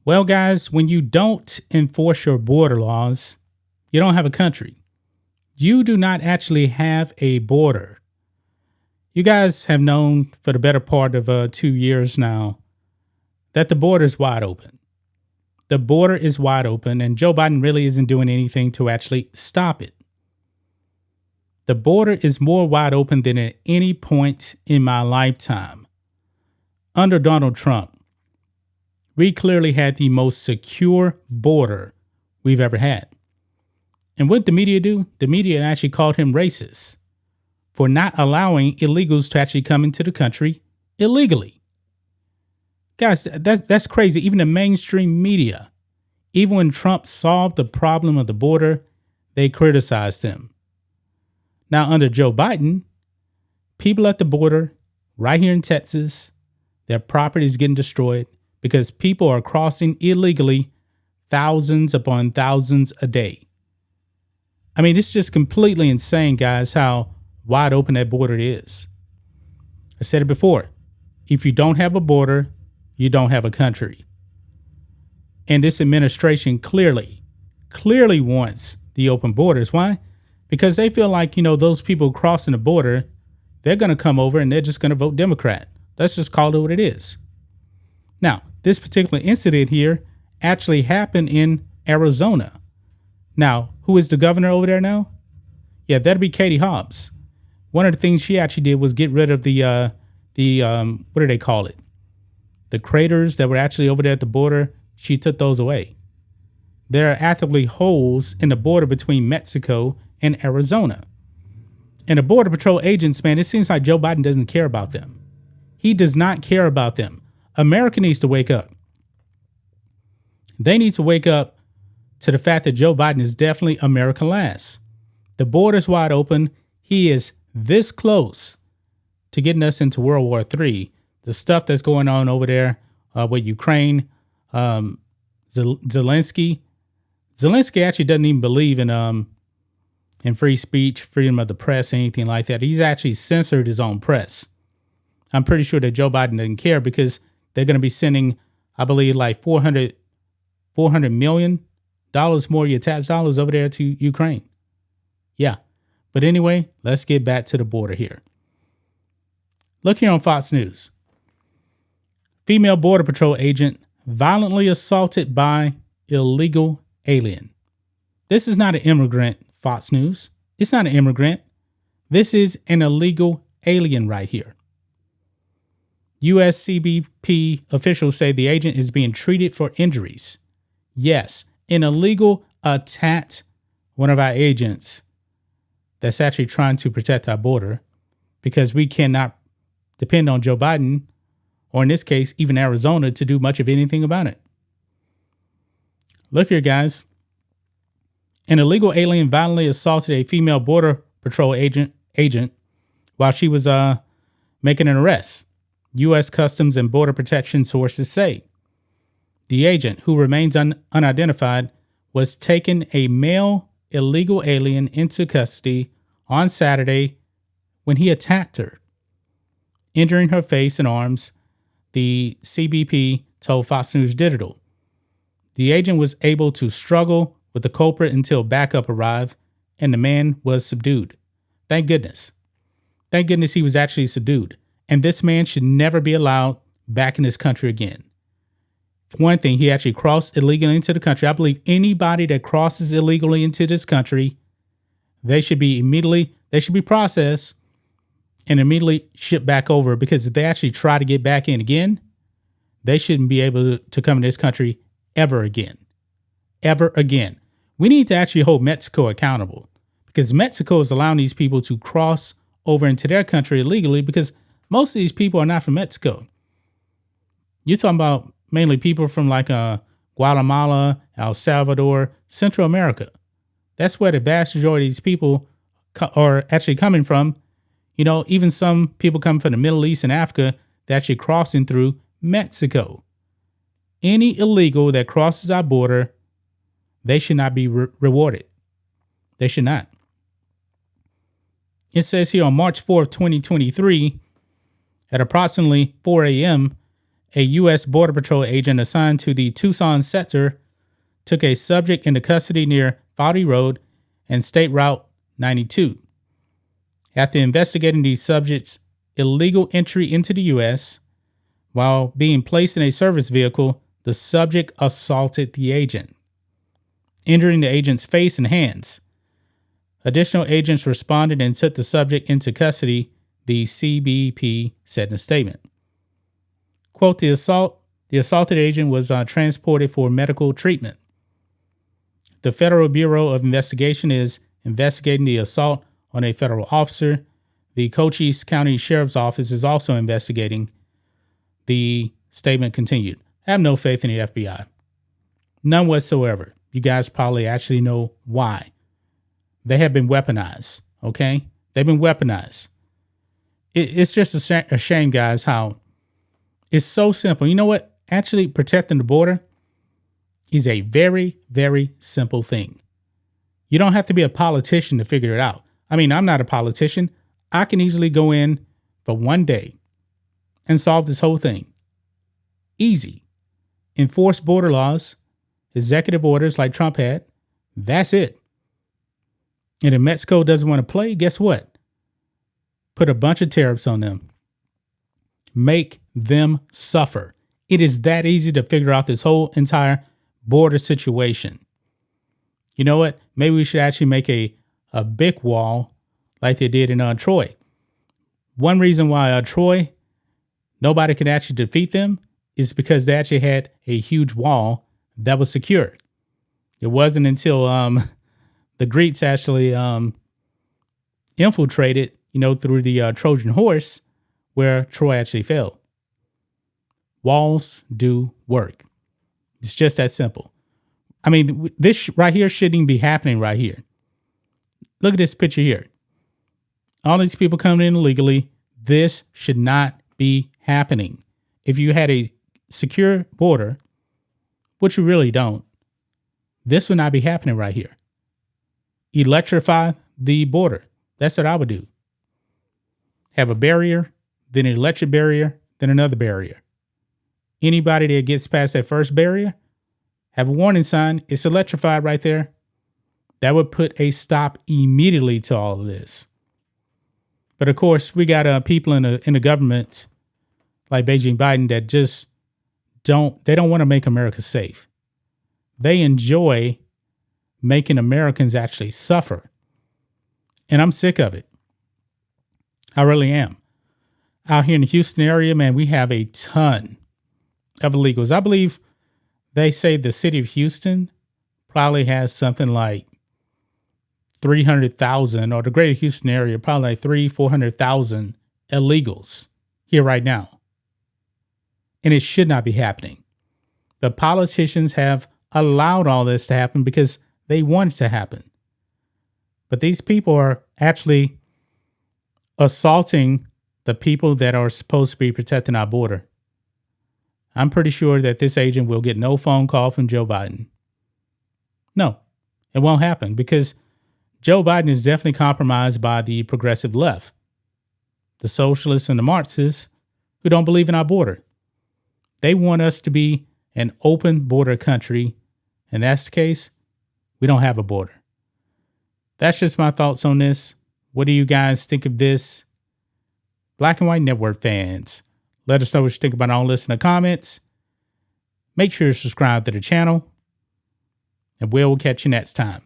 Well, guys, when you don't enforce your border laws, you don't have a country. You do not actually have a border. You guys have known for the better part of 2 years now that the border is wide open. The border is wide open, and Joe Biden really isn't doing anything to actually stop it. The border is more wide open than at any point in my lifetime. Under Donald Trump, we clearly had the most secure border we've ever had. And what did the media do? The media actually called him racist for not allowing illegals to actually come into the country illegally. Guys, that's crazy. Even the mainstream media, even when Trump solved the problem of the border, they criticized him. Now, under Joe Biden, people at the border, right here in Texas, their property is getting destroyed because people are crossing illegally thousands upon thousands a day. I mean, it's just completely insane, guys, how wide open that border is. I said it before. If you don't have a border, you don't have a country. And this administration clearly wants the open borders. Why? Because they feel like, those people crossing the border, they're going to come over and they're just going to vote Democrat. Let's just call it what it is. Now, this particular incident here actually happened in Arizona. Now, who is the governor over there now? Yeah, that'd be Katie Hobbs. One of the things she actually did was get rid of the what do they call it? The craters that were actually over there at the border. She took those away. There are actively holes in the border between Mexico and Arizona. And the Border Patrol agents, man, it seems like Joe Biden doesn't care about them. He does not care about them. America needs to wake up. They need to wake up to the fact that Joe Biden is definitely America last. The border's wide open. He is this close to getting us into World War III. The stuff that's going on over there with Ukraine, Zelensky actually doesn't even believe in free speech, freedom of the press, anything like that. He's actually censored his own press. I'm pretty sure that Joe Biden doesn't care because they're going to be sending, I believe, like $400 million more your tax dollars over there to Ukraine. Yeah. But anyway, let's get back to the border here. Look here on Fox News. Female Border Patrol agent violently assaulted by illegal alien. This is not an immigrant, Fox News. It's not an immigrant. This is an illegal alien right here. U.S. CBP officials say the agent is being treated for injuries. Yes, an illegal attacked one of our agents that's actually trying to protect our border because we cannot depend on Joe Biden, or in this case, even Arizona, to do much of anything about it. Look here, guys. An illegal alien violently assaulted a female Border Patrol agent while she was making an arrest. U.S. Customs and Border Protection sources say the agent, who remains unidentified, was taking a male illegal alien into custody on Saturday when he attacked her, injuring her face and arms, the CBP told Fox News Digital. The agent was able to struggle with the culprit until backup arrived and the man was subdued. Thank goodness. Thank goodness he was actually subdued. And this man should never be allowed back in this country again. For one thing, he actually crossed illegally into the country. I believe anybody that crosses illegally into this country, they should be processed and immediately shipped back over, because if they actually try to get back in again, they shouldn't be able to come to this country ever again. Ever again. We need to actually hold Mexico accountable, because Mexico is allowing these people to cross over into their country illegally, because most of these people are not from Mexico. You're talking about mainly people from like Guatemala, El Salvador, Central America. That's where the vast majority of these people are actually coming from. Even some people come from the Middle East and Africa, they're actually crossing through Mexico. Any illegal that crosses our border, they should not be rewarded. They should not. It says here on March 4th, 2023, at approximately 4 a.m., A U.S. Border Patrol agent assigned to the Tucson sector took a subject into custody near Foudy Road and State Route 92. After investigating the subject's illegal entry into the U.S., while being placed in a service vehicle, the subject assaulted the agent, injuring the agent's face and hands. Additional agents responded and took the subject into custody, the CBP said in a statement. Quote, the assaulted agent was transported for medical treatment. The Federal Bureau of Investigation is investigating the assault on a federal officer. The Cochise County Sheriff's Office is also investigating. The statement continued. I have no faith in the FBI. None whatsoever. You guys probably actually know why. They have been weaponized, okay? They've been weaponized. It's just a shame, guys, how it's so simple. You know what? Actually, protecting the border is a very, very simple thing. You don't have to be a politician to figure it out. I mean, I'm not a politician. I can easily go in for one day and solve this whole thing. Easy. Enforce border laws, executive orders like Trump had. That's it. And if Mexico doesn't want to play, guess what? Put a bunch of tariffs on them. Make them suffer. It is that easy to figure out this whole entire border situation. You know what? Maybe we should actually make a big wall like they did in Troy. One reason why Troy, nobody could actually defeat them is because they actually had a huge wall that was secured. It wasn't until the Greeks actually infiltrated, through the Trojan horse, where Troy actually fell. Walls do work. It's just that simple. I mean, this right here shouldn't even be happening right here. Look at this picture here. All these people coming in illegally. This should not be happening. If you had a secure border, which we really don't, this would not be happening right here. Electrify the border. That's what I would do. Have a barrier, then an electric barrier, then another barrier. Anybody that gets past that first barrier, have a warning sign. It's electrified right there. That would put a stop immediately to all of this. But of course, we got people in the government like Beijing Biden that just don't want to make America safe. They enjoy making Americans actually suffer. And I'm sick of it. I really am. Out here in the Houston area, man, we have a ton of illegals. I believe they say the city of Houston probably has something like 300,000, or the greater Houston area, probably like 400,000 illegals here right now. And it should not be happening. The politicians have allowed all this to happen because they want it to happen. But these people are actually assaulting the people that are supposed to be protecting our border. I'm pretty sure that this agent will get no phone call from Joe Biden. No, it won't happen because Joe Biden is definitely compromised by the progressive left, the socialists and the Marxists who don't believe in our border. They want us to be an open border country, and that's the case. We don't have a border. That's just my thoughts on this. What do you guys think of this? Black and White Network fans, let us know what you think about all this in the comments. Make sure you subscribe to the channel, and we'll catch you next time.